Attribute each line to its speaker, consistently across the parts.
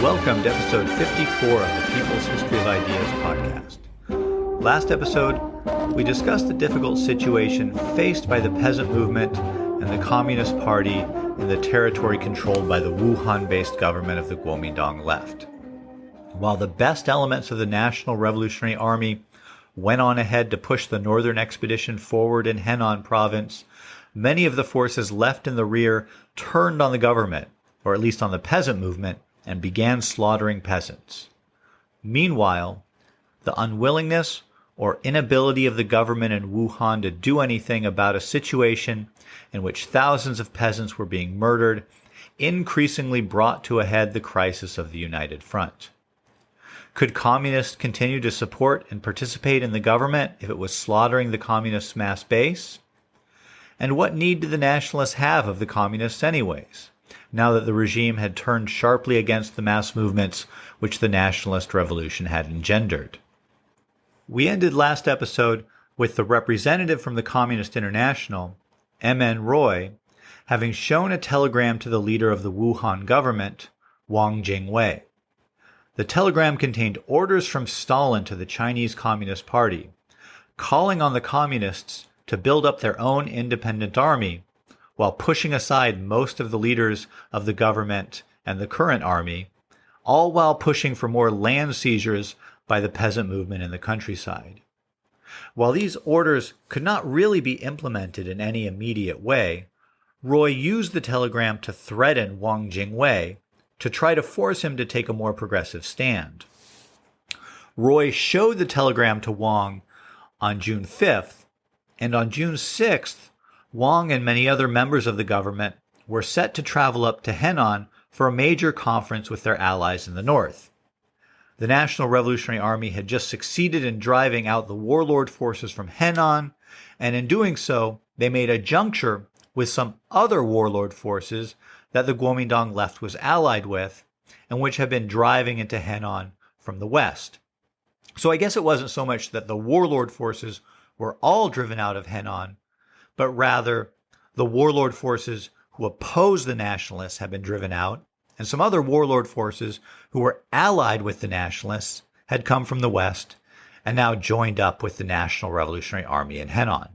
Speaker 1: welcome to episode 54 of the People's History of Ideas podcast. Last episode, we discussed the difficult situation faced by the peasant movement and the Communist Party in the territory controlled by the Wuhan-based government of the Guomindang left. While the best elements of the National Revolutionary Army went on ahead to push the northern expedition forward in Henan province, many of the forces left in the rear turned on the government, or at least on the peasant movement, and began slaughtering peasants. Meanwhile, the unwillingness or inability of the government in Wuhan to do anything about a situation in which thousands of peasants were being murdered increasingly brought to a head the crisis of the United Front. Could communists continue to support and participate in the government if it was slaughtering the communists' mass base? And what need did the nationalists have of the communists anyways, now that the regime had turned sharply against the mass movements which the nationalist revolution had engendered? We ended last episode with the representative from the Communist International, M.N. Roy, having shown a telegram to the leader of the Wuhan government, Wang Jingwei. The telegram contained orders from Stalin to the Chinese Communist Party, calling on the communists to build up their own independent army, while pushing aside most of the leaders of the government and the current army, all while pushing for more land seizures by the peasant movement in the countryside. While these orders could not really be implemented in any immediate way, Roy used the telegram to threaten Wang Jingwei to try to force him to take a more progressive stand. Roy showed the telegram to Wang on June 5th, and on June 6th, Wang and many other members of the government were set to travel up to Henan for a major conference with their allies in the north. The National Revolutionary Army had just succeeded in driving out the warlord forces from Henan, and in doing so, they made a juncture with some other warlord forces that the Guomindang left was allied with, and which had been driving into Henan from the west. So I guess it wasn't so much that the warlord forces were all driven out of Henan, but rather the warlord forces who opposed the nationalists had been driven out, and some other warlord forces who were allied with the nationalists had come from the west and now joined up with the National Revolutionary Army in Henan.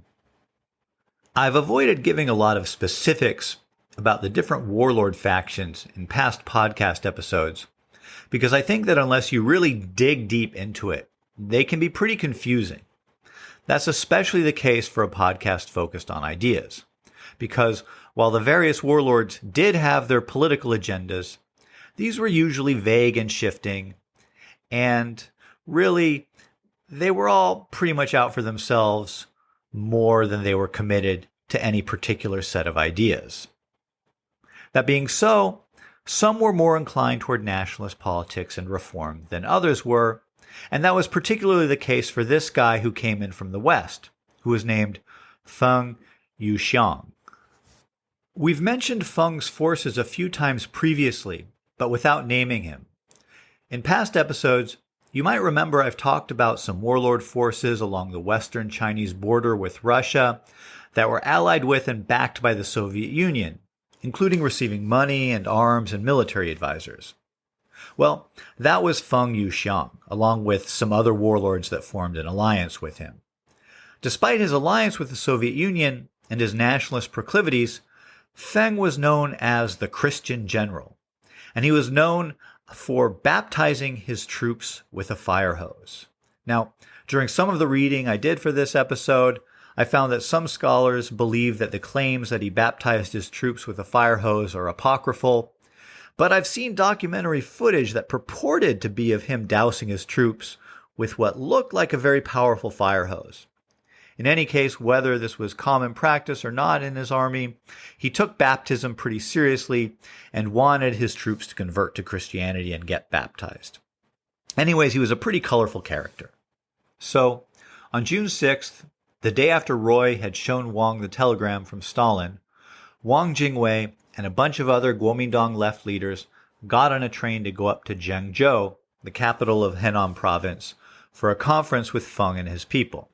Speaker 1: I've avoided giving a lot of specifics about the different warlord factions in past podcast episodes because I think that unless you really dig deep into it, they can be pretty confusing. That's especially the case for a podcast focused on ideas, because while the various warlords did have their political agendas, these were usually vague and shifting, and really, they were all pretty much out for themselves more than they were committed to any particular set of ideas. That being so, some were more inclined toward nationalist politics and reform than others were, and that was particularly the case for this guy who came in from the west, who was named Feng Yuxiang. We've mentioned Feng's forces a few times previously, but without naming him. In past episodes, you might remember I've talked about some warlord forces along the western Chinese border with Russia that were allied with and backed by the Soviet Union, including receiving money and arms and military advisors. Well, that was Feng Yuxiang, along with some other warlords that formed an alliance with him. Despite his alliance with the Soviet Union and his nationalist proclivities, Feng was known as the Christian general, and he was known for baptizing his troops with a fire hose. Now, during some of the reading I did for this episode, I found that some scholars believe that the claims that he baptized his troops with a fire hose are apocryphal, but I've seen documentary footage that purported to be of him dousing his troops with what looked like a very powerful fire hose. In any case, whether this was common practice or not in his army, he took baptism pretty seriously and wanted his troops to convert to Christianity and get baptized. Anyways, he was a pretty colorful character. So, on June 6th, the day after Roy had shown Wang the telegram from Stalin, Wang Jingwei and a bunch of other Guomindang left leaders got on a train to go up to Zhengzhou, the capital of Henan province, for a conference with Feng and his people.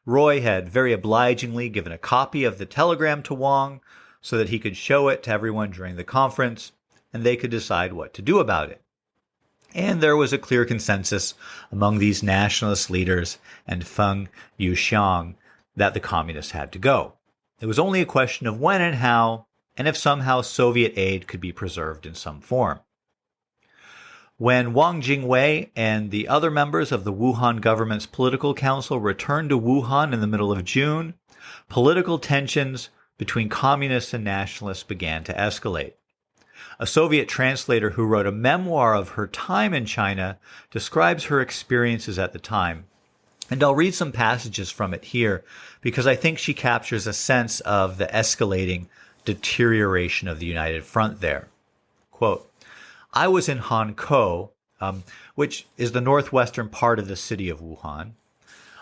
Speaker 1: Roy had very obligingly given a copy of the telegram to Wang so that he could show it to everyone during the conference, and they could decide what to do about it. And there was a clear consensus among these nationalist leaders and Feng Yuxiang that the communists had to go. It was only a question of when and how, and if somehow Soviet aid could be preserved in some form. When Wang Jingwei and the other members of the Wuhan government's political council returned to Wuhan in the middle of June, political tensions between communists and nationalists began to escalate. A Soviet translator who wrote a memoir of her time in China describes her experiences at the time. And I'll read some passages from it here because I think she captures a sense of the escalating deterioration of the United Front there. Quote, I was in Hankou, which is the northwestern part of the city of Wuhan,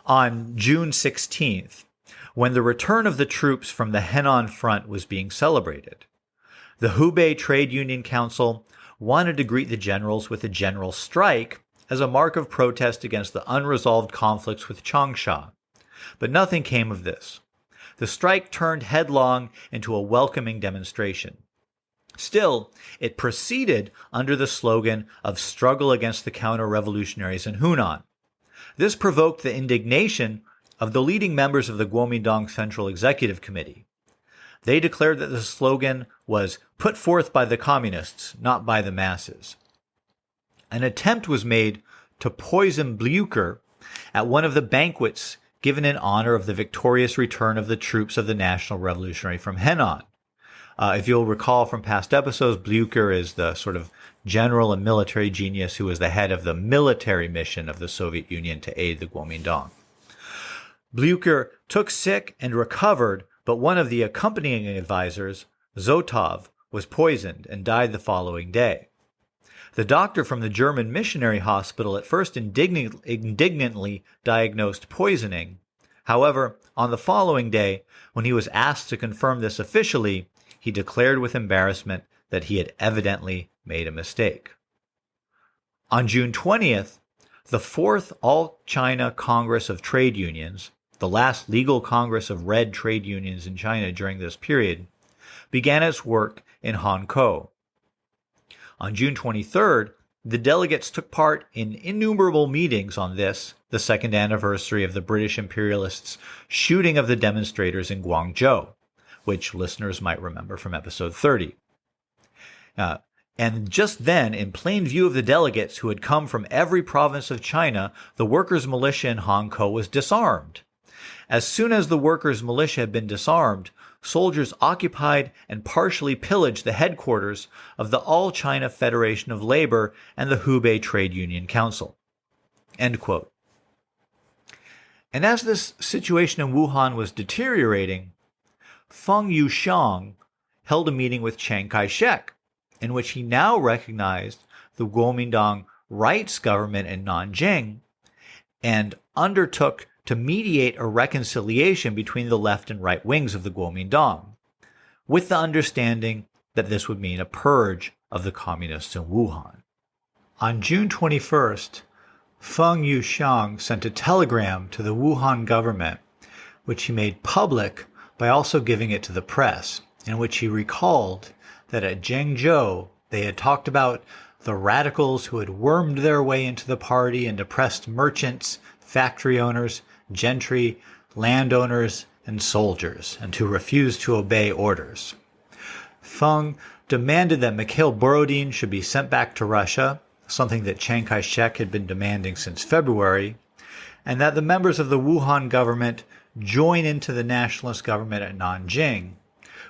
Speaker 1: on June 16th, when the return of the troops from the Henan Front was being celebrated. The Hubei Trade Union Council wanted to greet the generals with a general strike as a mark of protest against the unresolved conflicts with Changsha. But nothing came of this. The strike turned headlong into a welcoming demonstration. Still, it proceeded under the slogan of struggle against the counter-revolutionaries in Hunan. This provoked the indignation of the leading members of the Guomindang Central Executive Committee. They declared that the slogan was put forth by the communists, not by the masses. An attempt was made to poison Blyukher at one of the banquets given in honor of the victorious return of the troops of the National Revolutionary from Henan. If you'll recall from past episodes, Blyukher is the sort of general and military genius who was the head of the military mission of the Soviet Union to aid the Guomindang. Blyukher took sick and recovered, but one of the accompanying advisors, Zotov, was poisoned and died the following day. The doctor from the German missionary hospital at first indignantly diagnosed poisoning. However, on the following day, when he was asked to confirm this officially, he declared with embarrassment that he had evidently made a mistake. On June 20th, the Fourth All-China Congress of Trade Unions, the last legal congress of red trade unions in China during this period, began its work in Hankou. On June 23rd, the delegates took part in innumerable meetings on this, the second anniversary of the British imperialists' shooting of the demonstrators in Guangzhou, which listeners might remember from episode 30. And just then, in plain view of the delegates who had come from every province of China, the workers' militia in Hankou was disarmed. As soon as the workers' militia had been disarmed, soldiers occupied and partially pillaged the headquarters of the All-China Federation of Labor and the Hubei Trade Union Council. End quote. And as this situation in Wuhan was deteriorating, Feng Yuxiang held a meeting with Chiang Kai-shek, in which he now recognized the Guomindang rights government in Nanjing and undertook to mediate a reconciliation between the left and right wings of the Guomindang, with the understanding that this would mean a purge of the communists in Wuhan. On June 21st, Feng Yuxiang sent a telegram to the Wuhan government, which he made public by also giving it to the press, in which he recalled that at Zhengzhou they had talked about the radicals who had wormed their way into the party and oppressed merchants, factory owners, gentry, landowners, and soldiers, and who refused to obey orders. Feng demanded that Mikhail Borodin should be sent back to Russia, something that Chiang Kai-shek had been demanding since February, and that the members of the Wuhan government join into the nationalist government at Nanjing,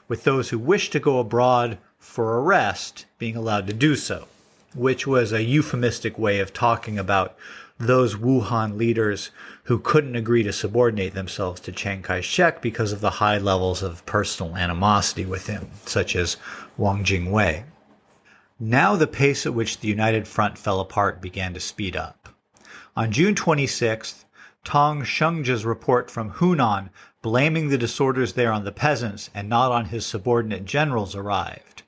Speaker 1: with those who wished to go abroad for arrest being allowed to do so, which was a euphemistic way of talking about those Wuhan leaders who couldn't agree to subordinate themselves to Chiang Kai-shek because of the high levels of personal animosity with him, such as Wang Jingwei. Now the pace at which the United Front fell apart began to speed up. On June 26th, Tang Shengzhe's report from Hunan blaming the disorders there on the peasants and not on his subordinate generals arrived.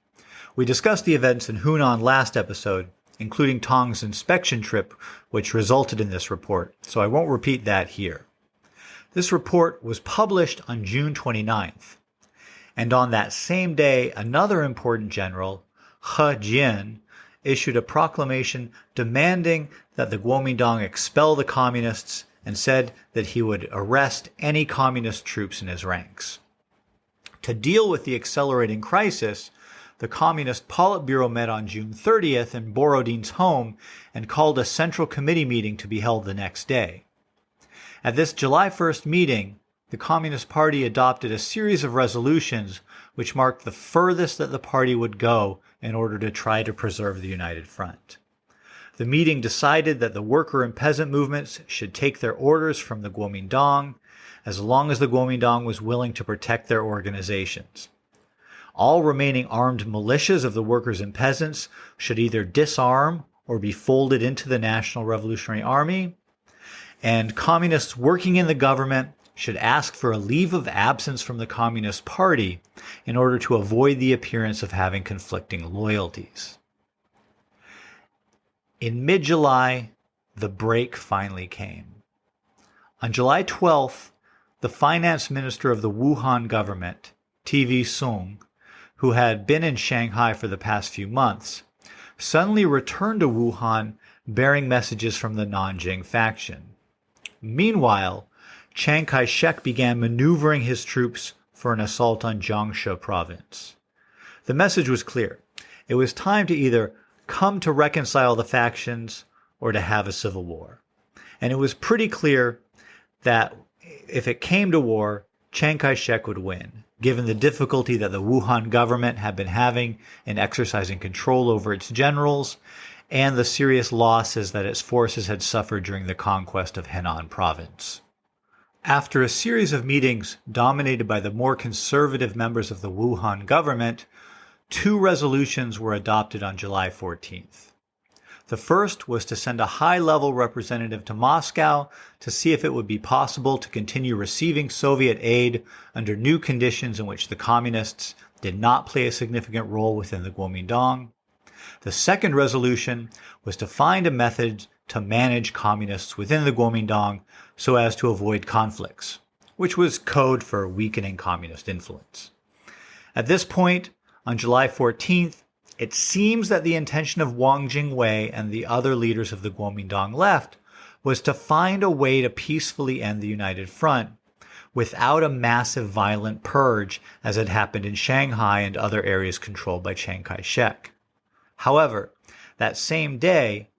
Speaker 1: We discussed the events in Hunan last episode, including Tang's inspection trip, which resulted in this report, so I won't repeat that here. This report was published on June 29th, and on that same day, another important general, Jian, issued a proclamation demanding that the Guomindang expel the communists and said that he would arrest any communist troops in his ranks. To deal with the accelerating crisis, the Communist Politburo met on June 30th in Borodin's home and called a central committee meeting to be held the next day. At this July 1st meeting, the Communist Party adopted a series of resolutions which marked the furthest that the party would go in order to try to preserve the United Front. The meeting decided that the worker and peasant movements should take their orders from the Guomindang as long as the Guomindang was willing to protect their organizations. All remaining armed militias of the workers and peasants should either disarm or be folded into the National Revolutionary Army, and communists working in the government should ask for a leave of absence from the Communist Party in order to avoid the appearance of having conflicting loyalties. In mid-July, the break finally came. On July 12th, the finance minister of the Wuhan government, TV Soong, who had been in Shanghai for the past few months, suddenly returned to Wuhan bearing messages from the Nanjing faction. Meanwhile, Chiang Kai-shek began maneuvering his troops for an assault on Jiangsu province. The message was clear. It was time to either come to reconcile the factions or to have a civil war. And it was pretty clear that if it came to war, Chiang Kai-shek would win, given the difficulty that the Wuhan government had been having in exercising control over its generals and the serious losses that its forces had suffered during the conquest of Henan province. After a series of meetings dominated by the more conservative members of the Wuhan government, 2 resolutions were adopted on July 14th. The first was to send a high-level representative to Moscow to see if it would be possible to continue receiving Soviet aid under new conditions in which the communists did not play a significant role within the Guomindang. The second resolution was to find a method to manage communists within the Guomindang so as to avoid conflicts, which was code for weakening communist influence. At this point, on July 14th, it seems that the intention of Wang Jingwei and the other leaders of the Guomindang left was to find a way to peacefully end the United Front without a massive violent purge as had happened in Shanghai and other areas controlled by Chiang Kai-shek. However, that same day,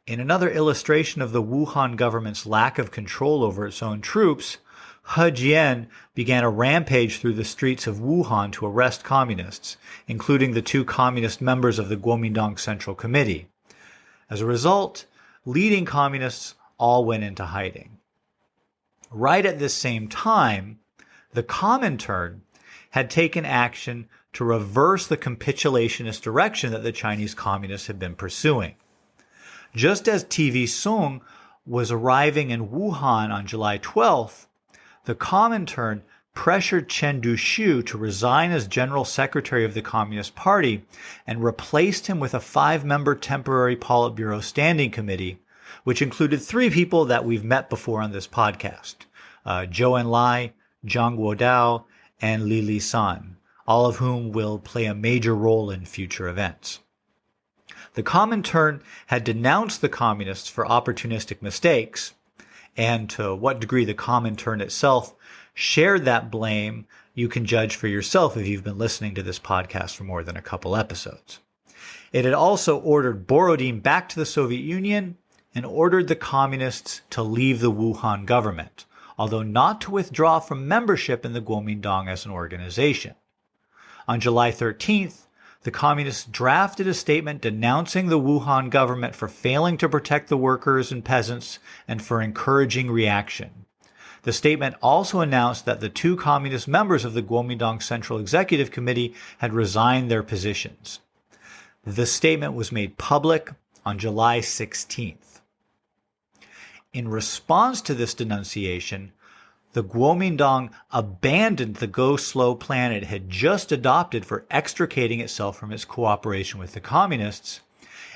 Speaker 1: in another illustration of the Wuhan government's lack of control over its own troops, Jian began a rampage through the streets of Wuhan to arrest communists, including the 2 communist members of the Guomindang Central Committee. As a result, leading communists all went into hiding. Right at this same time, the Comintern had taken action to reverse the capitulationist direction that the Chinese communists had been pursuing. Just as TV Soong was arriving in Wuhan on July 12th, the Comintern pressured Chen Duxiu to resign as General Secretary of the Communist Party and replaced him with a 5-member temporary Politburo Standing Committee, which included 3 people that we've met before on this podcast, Zhou Enlai, Zhang Guotao, and Li San, all of whom will play a major role in future events. The Comintern had denounced the communists for opportunistic mistakes, and to what degree the Comintern itself shared that blame, you can judge for yourself if you've been listening to this podcast for more than a couple episodes. It had also ordered Borodin back to the Soviet Union and ordered the communists to leave the Wuhan government, although not to withdraw from membership in the Guomindang as an organization. On July 13th, the communists drafted a statement denouncing the Wuhan government for failing to protect the workers and peasants and for encouraging reaction. The statement also announced that the 2 communist members of the Guomindang Central Executive Committee had resigned their positions. The statement was made public on July 16th. In response to this denunciation, the Guomindang abandoned the go-slow plan it had just adopted for extricating itself from its cooperation with the communists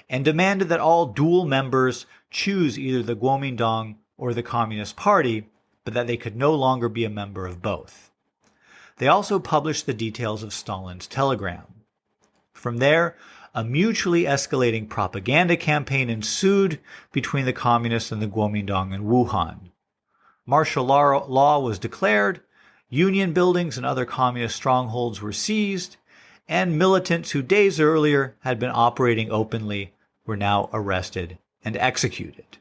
Speaker 1: and demanded that all dual members choose either the Guomindang or the Communist Party, but that they could no longer be a member of both. They also published the details of Stalin's telegram. From there, a mutually escalating propaganda campaign ensued between the communists and the Guomindang in Wuhan. Martial law was declared, union buildings and other communist strongholds were seized, and militants who days earlier had been operating openly were now arrested and executed.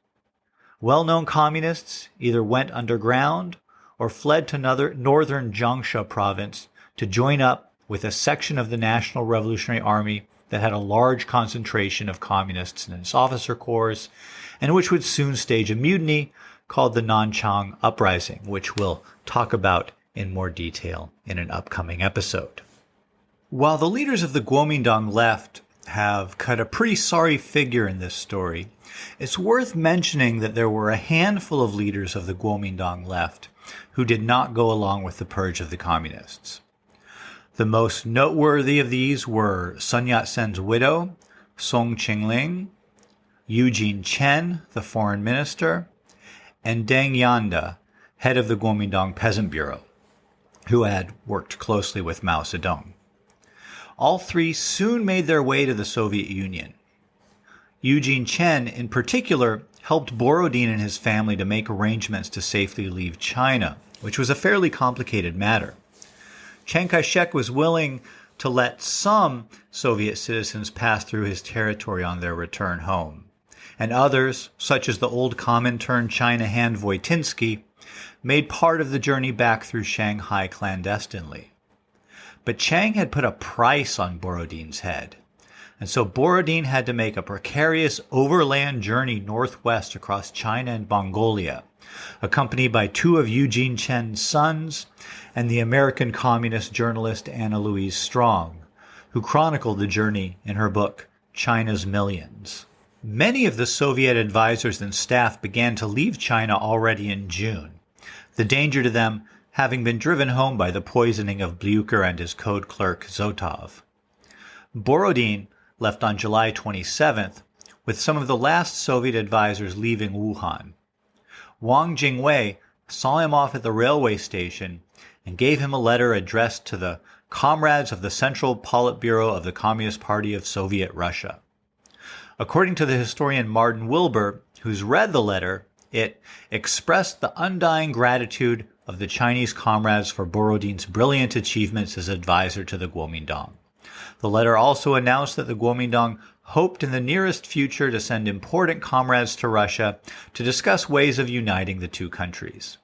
Speaker 1: Well-known communists either went underground or fled to northern Jiangsu province to join up with a section of the National Revolutionary Army that had a large concentration of communists in its officer corps, and which would soon stage a mutiny called the Nanchang Uprising, which we'll talk about in more detail in an upcoming episode. While the leaders of the Guomindang left have cut a pretty sorry figure in this story, it's worth mentioning that there were a handful of leaders of the Guomindang left who did not go along with the purge of the communists. The most noteworthy of these were Sun Yat-sen's widow, Soong Ching-ling, Eugene Chen, the foreign minister, and Deng Yanda, head of the Guomindang Peasant Bureau, who had worked closely with Mao Zedong. All three soon made their way to the Soviet Union. Eugene Chen, in particular, helped Borodin and his family to make arrangements to safely leave China, which was a fairly complicated matter. Chiang Kai-shek was willing to let some Soviet citizens pass through his territory on their return home, and others, such as the old Comintern China hand Voitinsky, made part of the journey back through Shanghai clandestinely. But Chiang had put a price on Borodin's head, and so Borodin had to make a precarious overland journey northwest across China and Mongolia, accompanied by two of Eugene Chen's sons and the American communist journalist Anna Louise Strong, who chronicled the journey in her book, China's Millions. Many of the Soviet advisors and staff began to leave China already in June, the danger to them having been driven home by the poisoning of Blyukher and his code clerk Zotov. Borodin left on July 27th, with some of the last Soviet advisors leaving Wuhan. Wang Jingwei saw him off at the railway station and gave him a letter addressed to the comrades of the Central Politburo of the Communist Party of Soviet Russia. According to the historian Martin Wilbur, who's read the letter, it expressed the undying gratitude of the Chinese comrades for Borodin's brilliant achievements as advisor to the Guomindang. The letter also announced that the Guomindang hoped in the nearest future to send important comrades to Russia to discuss ways of uniting the two countries.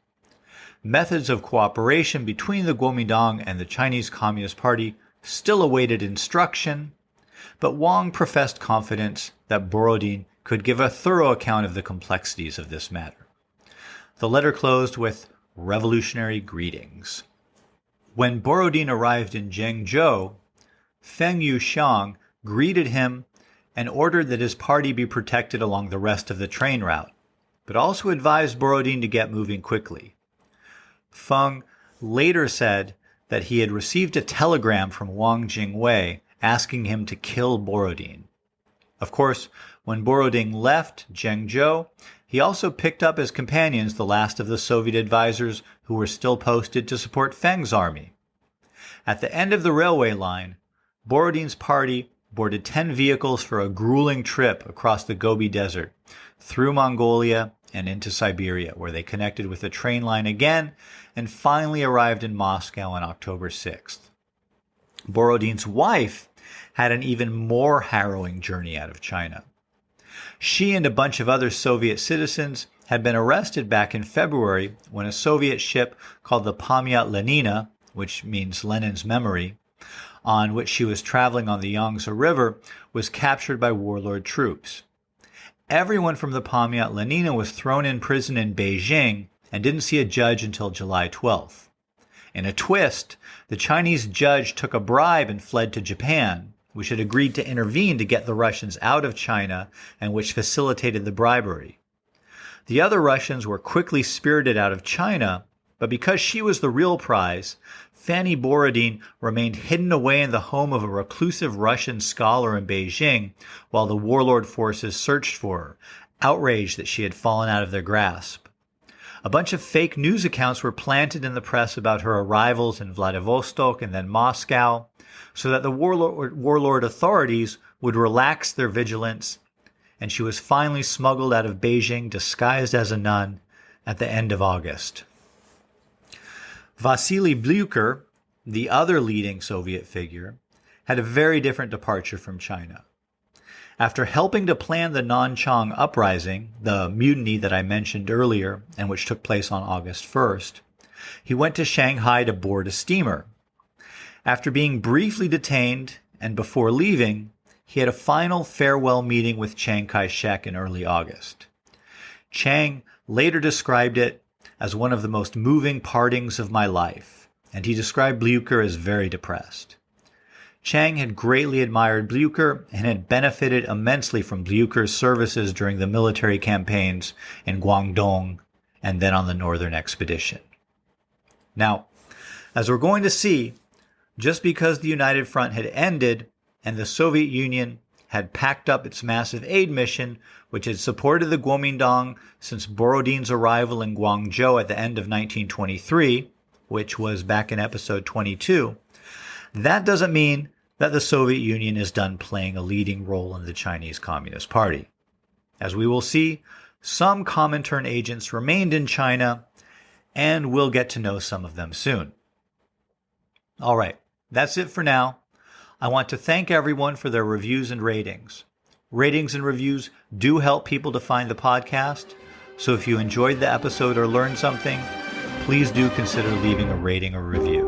Speaker 1: Methods of cooperation between the Guomindang and the Chinese Communist Party still awaited instruction, but Wang professed confidence that Borodin could give a thorough account of the complexities of this matter. The letter closed with revolutionary greetings. When Borodin arrived in Zhengzhou, Feng Yuxiang greeted him and ordered that his party be protected along the rest of the train route, but also advised Borodin to get moving quickly. Feng later said that he had received a telegram from Wang Jingwei asking him to kill Borodin. Of course, when Borodin left Zhengzhou, he also picked up as companions the last of the Soviet advisors who were still posted to support Feng's army. At the end of the railway line, Borodin's party boarded 10 vehicles for a grueling trip across the Gobi Desert, through Mongolia and into Siberia, where they connected with the train line again and finally arrived in Moscow on October 6th. Borodin's wife had an even more harrowing journey out of China. She and a bunch of other Soviet citizens had been arrested back in February when a Soviet ship called the Pamyat Lenina, which means Lenin's memory, on which she was traveling on the Yangtze River, was captured by warlord troops. Everyone from the Pamyat Lenina was thrown in prison in Beijing and didn't see a judge until July 12th. In a twist, the Chinese judge took a bribe and fled to Japan, which had agreed to intervene to get the Russians out of China and which facilitated the bribery. The other Russians were quickly spirited out of China, but because she was the real prize, Fanny Borodin remained hidden away in the home of a reclusive Russian scholar in Beijing while the warlord forces searched for her, outraged that she had fallen out of their grasp. A bunch of fake news accounts were planted in the press about her arrivals in Vladivostok and then Moscow, so that the warlord authorities would relax their vigilance, and she was finally smuggled out of Beijing disguised as a nun at the end of August. Vasily Blyukher, the other leading Soviet figure, had a very different departure from China. After helping to plan the Nanchang uprising, the mutiny that I mentioned earlier and which took place on August 1st, he went to Shanghai to board a steamer. After being briefly detained and before leaving, he had a final farewell meeting with Chiang Kai-shek in early August. Chiang later described it as one of the most moving partings of my life, and he described Blyukher as very depressed. Chiang had greatly admired Blyukher and had benefited immensely from Blyukher's services during the military campaigns in Guangdong and then on the Northern Expedition. Now, as we're going to see, just because the United Front had ended and the Soviet Union had packed up its massive aid mission, which had supported the Guomindang since Borodin's arrival in Guangzhou at the end of 1923, which was back in episode 22, that doesn't mean that the Soviet Union is done playing a leading role in the Chinese Communist Party. As we will see, some Comintern agents remained in China, and we'll get to know some of them soon. All right, that's it for now. I want to thank everyone for their reviews and ratings. Ratings and reviews do help people to find the podcast, so if you enjoyed the episode or learned something, please do consider leaving a rating or review.